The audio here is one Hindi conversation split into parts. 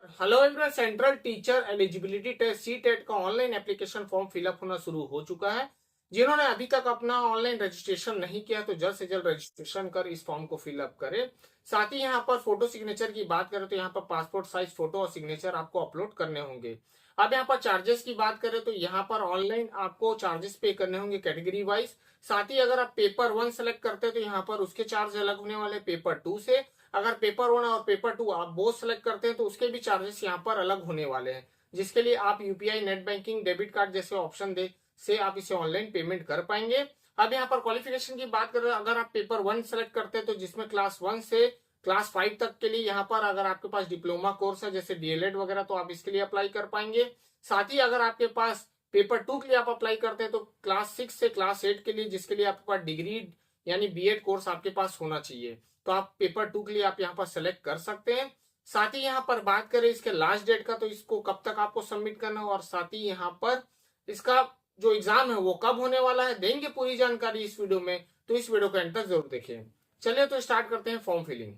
Hello everyone, central teacher eligibility test C TET का ऑनलाइन एप्लीकेशन फॉर्म फिलअप होना शुरू हो चुका है। जिन्होंने अभी तक अपना ऑनलाइन रजिस्ट्रेशन नहीं किया तो जल्द से जल्द रजिस्ट्रेशन कर इस फॉर्म को फिलअप करें। साथ ही यहाँ पर फोटो सिग्नेचर की बात करें तो यहाँ पर पासपोर्ट साइज फोटो और सिग्नेचर आपको अपलोड करने होंगे। अब यहाँ पर चार्जेस की बात करें तो यहाँ पर ऑनलाइन आपको चार्जेस पे करने होंगे कैटेगरी वाइज। साथ ही अगर आप पेपर 1 सेलेक्ट करते हैं तो यहाँ पर उसके चार्ज अलग होने वाले पेपर 2 से। अगर पेपर 1 और पेपर 2 आप बोथ सेलेक्ट करते हैं तो उसके भी चार्जेस यहाँ पर अलग होने वाले हैं, जिसके लिए आप UPI, net banking, debit card जैसे ऑप्शन दे से आप इसे ऑनलाइन पेमेंट कर पाएंगे। अब यहाँ पर क्वालिफिकेशन की बात करें, अगर आप पेपर 1 सेलेक्ट करते हैं तो जिसमें क्लास 1 से क्लास 5 तक के लिए यहाँ पर अगर आपके पास डिप्लोमा कोर्स है जैसे डीएलएड वगैरह तो आप इसके लिए अप्लाई कर पाएंगे। साथ ही अगर आपके पास पेपर 2 के लिए आप अप्लाई करते हैं तो क्लास 6 से क्लास 8 के लिए, जिसके लिए आपके पास डिग्री यानी बीएड कोर्स आपके पास होना चाहिए, तो आप पेपर 2 के लिए आप यहाँ पर सेलेक्ट कर सकते हैं। साथ ही यहाँ पर बात करें इसके लास्ट डेट का, तो इसको कब तक आपको सबमिट करना है और साथ ही यहाँ पर इसका जो एग्जाम है वो कब होने वाला है, देंगे पूरी जानकारी इस वीडियो में, तो इस वीडियो को एंड तक जरूर देखें। चलिए तो स्टार्ट करते हैं फॉर्म फिलिंग।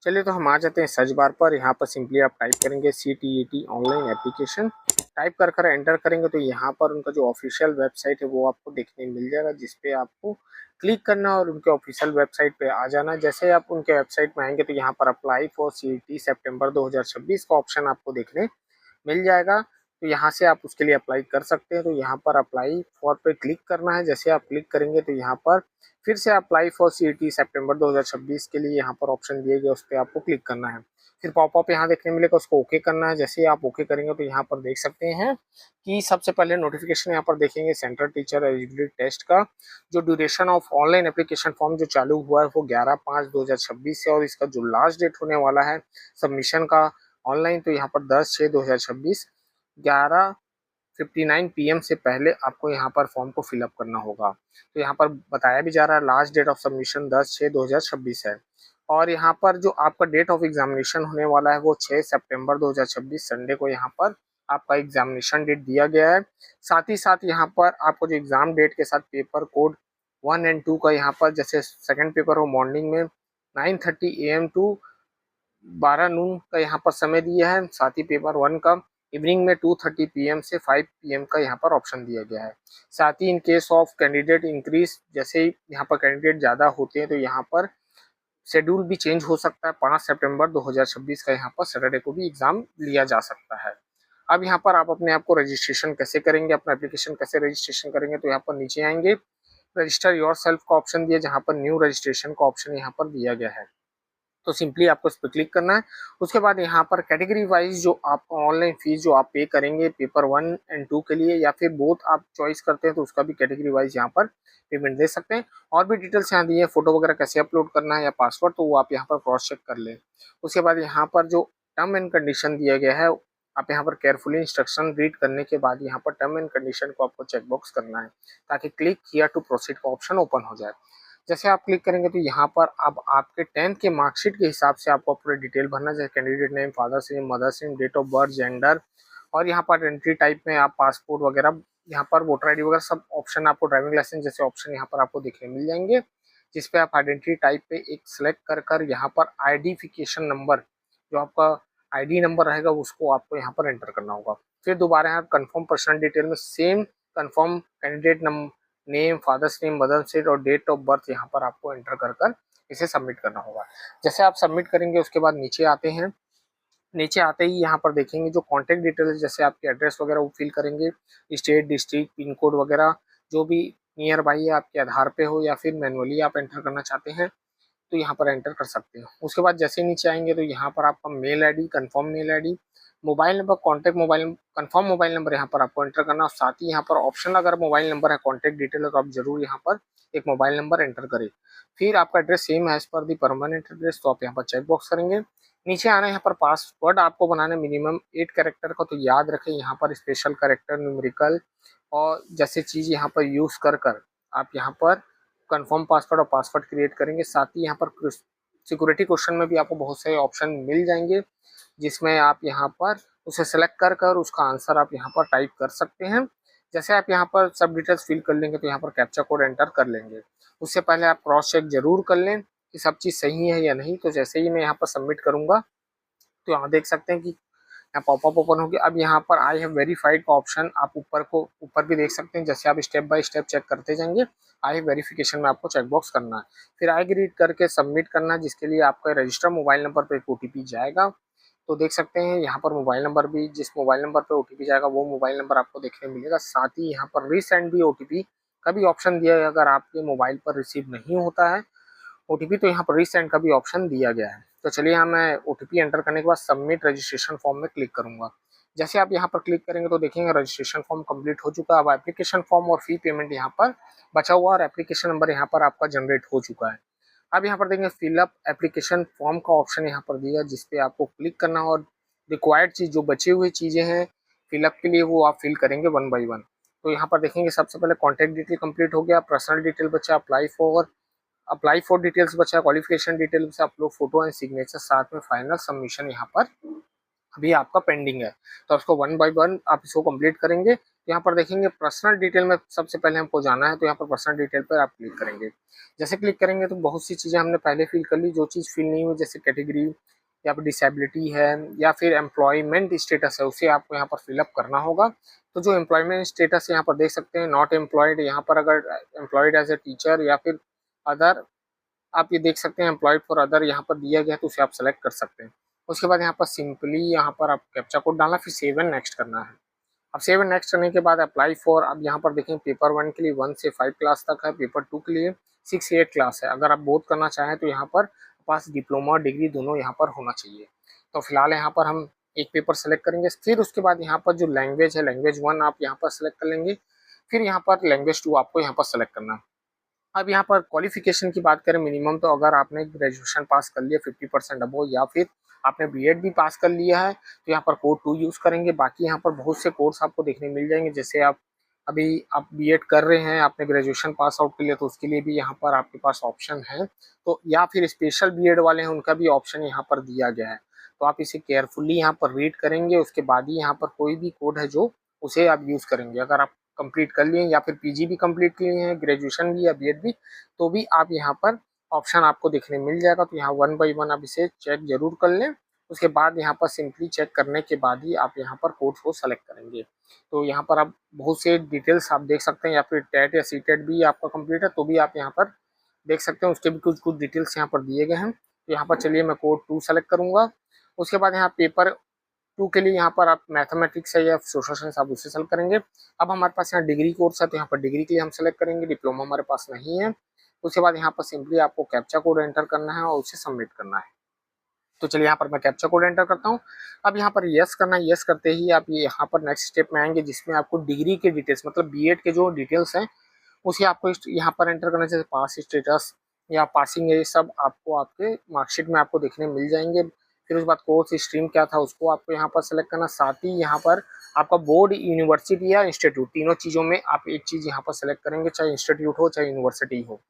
चलिए तो हम आ जाते हैं सर्च बार पर। यहाँ पर सिंपली आप टाइप करेंगे CTET ऑनलाइन एप्लीकेशन। टाइप कर एंटर करेंगे तो यहाँ पर उनका जो ऑफिशियल वेबसाइट है वो आपको देखने मिल जाएगा, जिसपे आपको क्लिक करना और उनके ऑफिशियल वेबसाइट पे आ जाना। जैसे आप उनके वेबसाइट में आएंगे तो यहाँ पर अप्लाई फॉर CET सितंबर 2026 का ऑप्शन आपको देखने मिल जाएगा। तो यहाँ से आप उसके लिए अप्लाई कर सकते हैं। तो यहाँ पर अप्लाई फॉर पे क्लिक करना है। जैसे आप क्लिक करेंगे तो यहाँ पर फिर से अप्लाई फॉर CET सितंबर 2026 के लिए यहाँ पर ऑप्शन दिए गए, उस पर आपको क्लिक करना है। फिर पॉपअप यहाँ देखने मिलेगा, उसको ओके करना है। जैसे आप ओके करेंगे तो यहाँ पर देख सकते हैं कि सबसे पहले नोटिफिकेशन यहाँ पर देखेंगे सेंट्रल टीचर एलिजिबिलिटी टेस्ट का जो duration of online application form जो चालू हुआ है वो 11/5/2026 से, और इसका जो लास्ट डेट होने वाला है सबमिशन का ऑनलाइन तो यहाँ पर 10/6/2026 11:59 PM से पहले आपको यहाँ पर फॉर्म को फिलअप करना होगा। तो यहाँ पर बताया भी जा रहा है लास्ट डेट ऑफ सबमिशन 10/6/2026 है। और यहाँ पर जो आपका डेट ऑफ एग्जामिनेशन होने वाला है वो 6 सितंबर 2026 संडे को यहाँ पर आपका एग्जामिनेशन डेट दिया गया है। साथ ही साथ यहाँ पर आपको जो एग्जाम डेट के साथ पेपर कोड 1 एंड 2 का यहाँ पर, जैसे सेकंड पेपर हो मॉर्निंग में 9:30 AM टू 12 नून का यहाँ पर समय दिया है। साथ ही पेपर 1 का इवनिंग में 2:30 PM से 5 PM का यहाँ पर ऑप्शन दिया गया है। साथ ही in case of candidate increase, जैसे यहाँ पर कैंडिडेट ज़्यादा होते हैं तो यहाँ पर शेड्यूल भी चेंज हो सकता है। 5 सितंबर 2026 का यहाँ पर सैटरडे को भी एग्जाम लिया जा सकता है। अब यहाँ पर आप अपने आप को रजिस्ट्रेशन कैसे करेंगे, अपना एप्लीकेशन कैसे रजिस्ट्रेशन करेंगे, तो यहाँ पर नीचे आएंगे, रजिस्टर योर सेल्फ का ऑप्शन दिया, जहाँ पर न्यू रजिस्ट्रेशन का ऑप्शन यहाँ पर दिया गया है। तो सिंपली आपको इस पर क्लिक करना है। उसके बाद यहाँ पर कैटेगरी वाइज जो आपको ऑनलाइन फीस जो आप पे करेंगे पेपर 1 एंड 2 के लिए, या फिर बोथ आप चॉइस करते हैं तो उसका भी कैटेगरी वाइज यहाँ पर पेमेंट दे सकते हैं। और भी डिटेल्स यहाँ दी है, फोटो वगैरह कैसे अपलोड करना है या पासवर्ड, तो वो आप यहाँ पर क्रॉस चेक कर लें। उसके बाद यहाँ पर जो टर्म एंड कंडीशन दिया गया है, आप यहाँ पर केयरफुली इंस्ट्रक्शन रीड करने के बाद यहाँ पर टर्म एंड कंडीशन को आपको चेकबॉक्स करना है, ताकि क्लिक हियर टू प्रोसीड का ऑप्शन ओपन हो जाए। जैसे आप क्लिक करेंगे तो यहाँ पर अब आपके 10th के मार्कशीट के हिसाब से आपको पूरा डिटेल भरना है, जैसे candidate name, father's name, mother's name, date of birth, gender, और यहाँ पर एंट्री टाइप में आप पासपोर्ट वगैरह, यहाँ पर वोटर आईडी वगैरह सब ऑप्शन, आपको ड्राइविंग लाइसेंस जैसे ऑप्शन यहाँ पर आपको देखने मिल जाएंगे। जिसपे आप आइडेंटिटी टाइप पे एक सिलेक्ट कर यहाँ पर आइडेंटिफिकेशन नंबर, जो आपका आईडी नंबर रहेगा उसको आपको यहाँ पर एंटर करना होगा। फिर दोबारा यहाँ कन्फर्म पर्सनल डिटेल में same confirm candidate name, father's name, mother's name और डेट ऑफ बर्थ यहाँ पर आपको एंटर कर इसे सबमिट करना होगा। जैसे आप सबमिट करेंगे उसके बाद नीचे आते हैं। नीचे आते ही यहाँ पर देखेंगे जो कॉन्टैक्ट डिटेल्स, जैसे आपके एड्रेस वगैरह वो फिल करेंगे, स्टेट, डिस्ट्रिक्ट, पिन कोड वगैरह जो भी नियर बाई है आपके आधार पे हो या फिर मैनुअली आप एंटर करना चाहते हैं तो यहाँ पर एंटर कर सकते हैं। उसके बाद जैसे नीचे आएंगे तो यहाँ पर आपका mail ID, confirm mail ID, mobile number, contact mobile, confirm mobile number यहाँ पर आपको एंटर करना। और साथ ही यहाँ पर ऑप्शन, अगर मोबाइल नंबर है कॉन्टैक्ट डिटेल है तो आप जरूर यहाँ पर एक मोबाइल नंबर एंटर करें। फिर आपका एड्रेस सेम एज पर दी परमानेंट एड्रेस, तो आप यहाँ पर चेक बॉक्स करेंगे। नीचे आना, यहाँ पर पासवर्ड आपको बनाना मिनिमम 8 कैरेक्टर का, तो याद रखें यहाँ पर स्पेशल कैरेक्टर, न्यूमेरिकल और जैसे चीज़ यहाँ पर यूज़ कर आप यहाँ पर कंफर्म पासवर्ड और पासवर्ड क्रिएट करेंगे। साथ ही यहाँ पर सिक्योरिटी क्वेश्चन में भी आपको बहुत सारे ऑप्शन मिल जाएंगे, जिसमें आप यहाँ पर उसे सेलेक्ट कर उसका आंसर आप यहाँ पर टाइप कर सकते हैं। जैसे आप यहाँ पर सब डिटेल्स फिल कर लेंगे तो यहाँ पर कैप्चा कोड एंटर कर लेंगे। उससे पहले आप क्रॉस चेक जरूर कर लें कि सब चीज़ सही है या नहीं। तो जैसे ही मैं यहाँ पर सबमिट करूँगा तो यहाँ देख सकते हैं कि यहाँ पॉपअप ओपन हो गया। अब यहाँ पर आई हैव वेरीफाइड का ऑप्शन आप ऊपर भी देख सकते हैं। जैसे आप स्टेप बाय स्टेप चेक करते जाएंगे, आई हैव वेरिफिकेशन में आपको चेकबॉक्स करना है, फिर आई एग्री करके सबमिट करना है, जिसके लिए आपका रजिस्टर मोबाइल नंबर पर एक ओटीपी जाएगा। तो देख सकते हैं यहाँ पर मोबाइल नंबर भी, जिस मोबाइल नंबर पर ओटीपी जाएगा वो मोबाइल नंबर आपको देखने मिलेगा। साथ ही यहाँ पर रीसेंड भी ओटीपी का भी ऑप्शन दिया है। अगर आपके मोबाइल पर रिसीव नहीं होता है ओटीपी तो यहाँ पर रीसेंड का भी ऑप्शन दिया गया है। तो चलिए यहाँ मैं ओटीपी एंटर करने के बाद सबमिट रजिस्ट्रेशन फॉर्म में क्लिक करूंगा। जैसे आप यहाँ पर क्लिक करेंगे तो देखेंगे रजिस्ट्रेशन फॉर्म कंप्लीट हो चुका है। अब एप्लीकेशन फॉर्म और फी पेमेंट यहाँ पर बचा हुआ और एप्लीकेशन नंबर यहाँ पर आपका जनरेट हो चुका है। अब यहाँ पर देखेंगे फिलअप एप्लीकेशन फॉर्म का ऑप्शन यहाँ पर दिया, जिसपे आपको क्लिक करना और रिक्वायर्ड चीज जो बची हुई चीजें हैं फिलअप के लिए वो आप फिल करेंगे वन बाई वन। तो यहाँ पर देखेंगे सबसे पहले कॉन्टैक्ट डिटेल कंप्लीट हो गया, पर्सनल डिटेल बचा, अप्लाई फॉर डिटेल्स बचा, qualification details, upload photo and signature, साथ में फाइनल सबमिशन यहाँ पर अभी आपका पेंडिंग है। तो उसको वन बाय वन आप इसको कंप्लीट करेंगे। यहाँ पर देखेंगे पर्सनल डिटेल में सबसे पहले हमको जाना है, तो यहाँ पर पर्सनल डिटेल पर आप क्लिक करेंगे। जैसे क्लिक करेंगे तो बहुत सी चीज़ें हमने पहले फिल कर ली, जो चीज़ फिल नहीं हुई जैसे कैटेगरी या फिर डिसेबिलिटी है या फिर एम्प्लॉयमेंट स्टेटस है उसे आपको यहाँ पर फिलअप करना होगा। तो जो एम्प्लॉयमेंट स्टेटस यहाँ पर देख सकते हैं नॉट एम्प्लॉयड, यहाँ पर अगर एम्प्लॉयड एज ए टीचर या फिर अदर आप ये देख सकते हैं एम्प्लॉयड फॉर अदर यहाँ पर दिया गया, तो उसे आप सेलेक्ट कर सकते हैं। उसके बाद यहाँ पर सिंपली यहाँ पर आप कैप्चा कोड डालना, फिर सेव एंड नेक्स्ट करना है। अब सेव एंड नेक्स्ट करने के बाद अप्लाई फॉर, अब यहाँ पर देखें पेपर 1 के लिए 1 से 5 क्लास तक है, पेपर 2 के लिए 6 से 8 क्लास है। अगर आप बोथ करना चाहें तो यहाँ पर पास डिप्लोमा डिग्री दोनों यहाँ पर होना चाहिए। तो फिलहाल यहाँ पर हम एक पेपर सेलेक्ट करेंगे। फिर उसके बाद यहाँ पर जो लैंग्वेज है लैंग्वेज 1 आप यहाँ पर सेलेक्ट कर लेंगे, फिर यहाँ पर लैंग्वेज 2 आपको यहाँ पर सेलेक्ट करना है। अब यहाँ पर क्वालिफिकेशन की बात करें मिनिमम, तो अगर आपने ग्रेजुएशन पास कर लिया 50% अबो या फिर आपने बीएड भी पास कर लिया है तो यहाँ पर कोड 2 यूज़ करेंगे। बाकी यहाँ पर बहुत से कोर्स आपको देखने मिल जाएंगे। जैसे अभी आप बीएड कर रहे हैं, आपने ग्रेजुएशन पास आउट कर लिया तो उसके लिए भी यहाँ पर आपके पास ऑप्शन है। तो या फिर स्पेशल बीएड वाले हैं उनका भी ऑप्शन यहाँ पर दिया गया है। तो आप इसे केयरफुली यहाँ पर रीड करेंगे, उसके बाद ही यहाँ पर कोई भी कोड है जो उसे आप यूज़ करेंगे। अगर आप कंप्लीट कर लिए या फिर पीजी भी कंप्लीट किए हैं, ग्रेजुएशन भी या बीएड भी, तो भी आप यहाँ पर ऑप्शन आपको देखने मिल जाएगा। तो यहाँ वन बाई वन आप इसे चेक जरूर कर लें। उसके बाद यहाँ पर सिंपली चेक करने के बाद ही आप यहाँ पर कोर्स को सेलेक्ट करेंगे। तो यहाँ पर आप बहुत से डिटेल्स आप देख सकते हैं, या फिर टेट या सीटेट भी आपका कंप्लीट है तो भी आप यहाँ पर देख सकते हैं, उसके भी कुछ डिटेल्स यहाँ पर दिए गए हैं। तो यहाँ पर चलिए मैं कोड 2 सेलेक्ट करूँगा। उसके बाद यहाँ पेपर 2 के लिए यहाँ पर आप मैथमेटिक्स है या सोशल साइंस आप उसे सेलेक्ट करेंगे। अब हमारे पास यहाँ डिग्री कोर्स है तो यहाँ पर डिग्री के लिए हम सेलेक्ट करेंगे, डिप्लोमा हमारे पास नहीं है। उसके बाद यहाँ पर सिंपली आपको कैप्चा कोड एंटर करना है और उसे सबमिट करना है। तो चलिए यहाँ पर मैं कैप्चा कोड एंटर करता हूँ। अब यहाँ पर यस करना है, यस करते ही आप ये यहाँ पर नेक्स्ट स्टेप में आएंगे, जिसमें आपको डिग्री के डिटेल्स मतलब बीएड के जो डिटेल्स हैं उसे आपको यहाँ पर एंटर करना, जैसे पास स्टेटस या पासिंग है, ये सब आपको आपके मार्कशीट में आपको देखने मिल जाएंगे। फिर उसके बाद कोर्स स्ट्रीम क्या था उसको आपको यहाँ पर सेलेक्ट करना। साथ ही यहाँ पर आपका बोर्ड, यूनिवर्सिटी या इंस्टीट्यूट, तीनों चीज़ों में आप एक चीज़ यहाँ पर सेलेक्ट करेंगे, चाहे इंस्टीट्यूट हो चाहे यूनिवर्सिटी हो।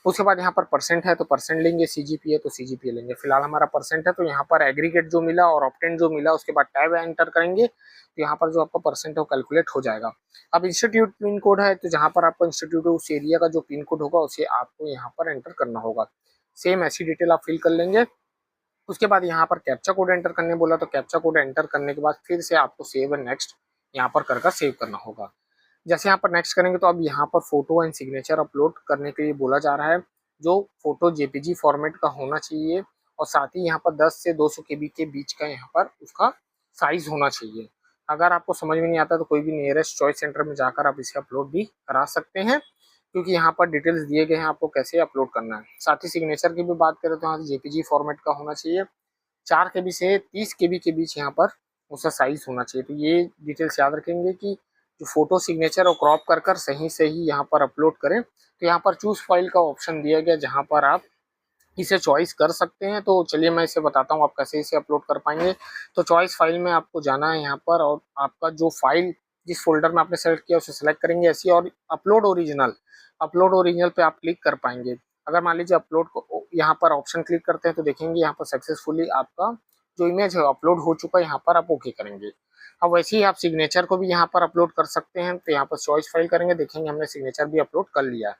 उसके बाद यहाँ पर परसेंट है तो परसेंट लेंगे, सीजीपीए तो सीजीपीए लेंगे। फिलहाल हमारा परसेंट है तो यहाँ पर एग्रीगेट जो मिला और ऑप्टेंट जो मिला उसके बाद टैब एंटर करेंगे तो यहाँ पर जो आपका परसेंट है वो कैलकुलेट हो जाएगा। अब इंस्टीट्यूट पिन कोड है तो जहाँ पर आपका इंस्टीट्यूट उस एरिया का जो पिन कोड होगा उसे आपको यहाँ पर एंटर करना होगा। सेम ऐसी डिटेल आप फिल कर लेंगे। उसके बाद यहाँ पर कैप्चा कोड एंटर करने बोला तो कैप्चा कोड एंटर करने के बाद फिर से आपको सेव एंड नेक्स्ट यहाँ पर कर सेव करना होगा। जैसे यहाँ पर नेक्स्ट करेंगे तो अब यहाँ पर फोटो एंड सिग्नेचर अपलोड करने के लिए बोला जा रहा है, जो फोटो जेपीजी फॉर्मेट का होना चाहिए और साथ ही यहाँ पर 10 से 200 केबी के बीच का यहाँ पर उसका साइज होना चाहिए। अगर आपको समझ में नहीं आता तो कोई भी नियरेस्ट चॉइस सेंटर में जाकर आप इसे अपलोड भी करा सकते हैं, क्योंकि यहाँ पर डिटेल्स दिए गए हैं आपको कैसे अपलोड करना है। साथ ही सिग्नेचर की भी बात करें तो यहाँ जेपीजी फॉर्मेट का होना चाहिए, 4 केबी से 30 केबी के बीच यहाँ पर उसका साइज होना चाहिए। तो ये डिटेल्स याद रखेंगे कि जो फोटो सिग्नेचर और क्रॉप कर सही सही यहाँ पर अपलोड करें। तो यहाँ पर चूज फाइल का ऑप्शन दिया गया जहाँ पर आप इसे चॉइस कर सकते हैं। तो चलिए मैं इसे बताता हूँ आप कैसे इसे अपलोड कर पाएंगे। तो चॉइस फाइल में आपको जाना है यहाँ पर और आपका जो फाइल जिस फोल्डर में आपने सेलेक्ट किया उसे सेलेक्ट करेंगे ऐसी, और अपलोड ओरिजिनल पे आप क्लिक कर पाएंगे। अगर मान लीजिए अपलोड को यहाँ पर ऑप्शन क्लिक करते हैं तो देखेंगे यहाँ पर सक्सेसफुली आपका जो इमेज है अपलोड हो चुका है, यहाँ पर आप ओके करेंगे। अब वैसे ही आप सिग्नेचर को भी यहाँ पर अपलोड कर सकते हैं। तो यहाँ पर चॉइस फाइल करेंगे, देखेंगे हमने सिग्नेचर भी अपलोड कर लिया है।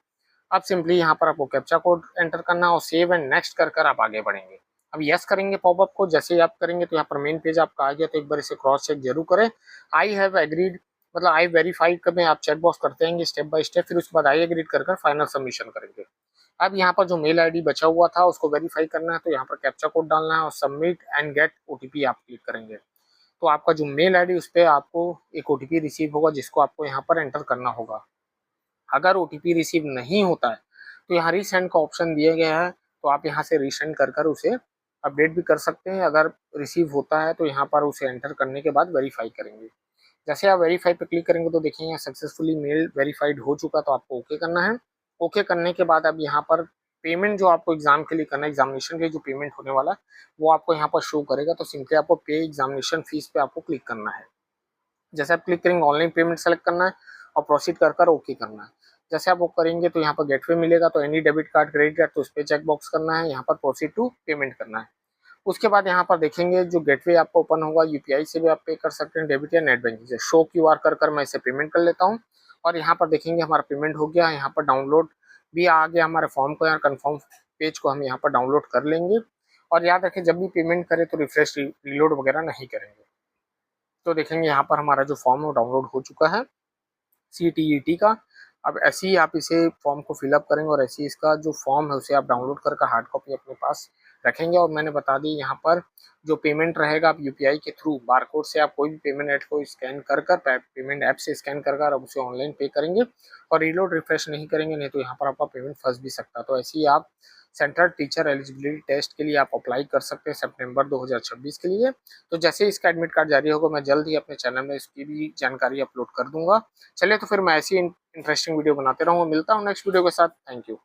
अब सिंपली यहाँ पर आपको कैप्चा कोड एंटर करना है और सेव एंड नेक्स्ट कर कर आप आगे बढ़ेंगे। अब यस करेंगे पॉपअप को, जैसे ही आप करेंगे तो यहाँ पर मेन पेज आपका आ गया, तो एक बार इसे क्रॉस चेक जरूर करें। आई हैव एग्रीड मतलब आई वेरीफाइड करें, आप चेक बॉक्स करते हैं स्टेप बाय स्टेप, फिर उसके बाद आई एग्रीड कर कर फाइनल सबमिशन करेंगे। अब यहाँ पर जो मेल आईडी बचा हुआ था उसको वेरीफाई करना है, तो यहाँ पर कैप्चा कोड डालना है और सबमिट एंड गेट ओटीपी आप क्लिक करेंगे। तो आपका जो मेल आईडी उस पर आपको एक ओटीपी रिसीव होगा जिसको आपको यहाँ पर एंटर करना होगा। अगर ओटीपी रिसीव नहीं होता है तो यहाँ रीसेंड का ऑप्शन दिया गया है, तो आप यहाँ से रीसेंड कर कर उसे अपडेट भी कर सकते हैं। अगर रिसीव होता है तो यहाँ पर उसे एंटर करने के बाद वेरीफाई करेंगे। जैसे आप वेरीफाई पे क्लिक करेंगे तो देखिए यहाँ सक्सेसफुली मेल वेरीफाइड हो चुका, तो आपको ओके करना है। ओके करने के बाद अब यहाँ पर पेमेंट जो आपको एग्जाम के लिए करना है, एग्जामिनेशन के जो पेमेंट होने वाला है वो आपको यहाँ पर शो करेगा। तो सिंपली आपको पे एग्जामिनेशन फीस पे आपको क्लिक करना है। जैसे आप क्लिक करेंगे ऑनलाइन पेमेंट सेलेक्ट करना है और प्रोसीड कर कर ओके करना है। जैसे आप वो करेंगे तो यहाँ पर गेटवे मिलेगा, तो any debit card credit card तो उस पर चेक बॉक्स करना है, यहाँ पर प्रोसीड टू पेमेंट करना है। उसके बाद यहाँ पर देखेंगे जो गेटवे आपको ओपन होगा, यूपीआई से भी आप पे कर सकते हैं, डेबिट या नेट बैंकिंग से। शो क्यूआर कर कर मैं इसे पेमेंट कर लेता हूँ और यहाँ पर देखेंगे हमारा पेमेंट हो गया। यहाँ पर डाउनलोड भी आ गया हमारे फॉर्म को, यहाँ कन्फर्म पेज को हम यहाँ पर डाउनलोड कर लेंगे। और याद रखें जब भी पेमेंट करें तो रिफ्रेश रीलोड वगैरह नहीं करेंगे। तो देखेंगे यहाँ पर हमारा जो फॉर्म है वो डाउनलोड हो चुका है CTET का। अब ऐसे ही आप इसे फॉर्म को फिलअप करेंगे और ऐसे ही इसका जो फॉर्म है उसे आप डाउनलोड करके हार्ड कॉपी अपने पास रखेंगे। और मैंने बता दी यहाँ पर जो पेमेंट रहेगा आप यूपीआई के थ्रू बारकोड से आप कोई भी पेमेंट ऐप को स्कैन कर कर पेमेंट ऐप से स्कैन कर कर आप उसे ऑनलाइन पे करेंगे और रीलोड रिफ्रेश नहीं करेंगे, नहीं तो यहाँ पर आपका पेमेंट फंस भी सकता है। तो ऐसे ही आप सेंट्रल टीचर एलिजिबिलिटी टेस्ट के लिए आप अप्लाई कर सकते हैं सितंबर 2026 के लिए। तो जैसे ही इसका एडमिट कार्ड जारी होगा मैं जल्द ही अपने चैनल में इसकी भी जानकारी अपलोड कर दूंगा। चलिए तो फिर मैं ऐसी इंटरेस्टिंग वीडियो बनाते रहूँगा। मिलता हूँ नेक्स्ट वीडियो के साथ। Thank you.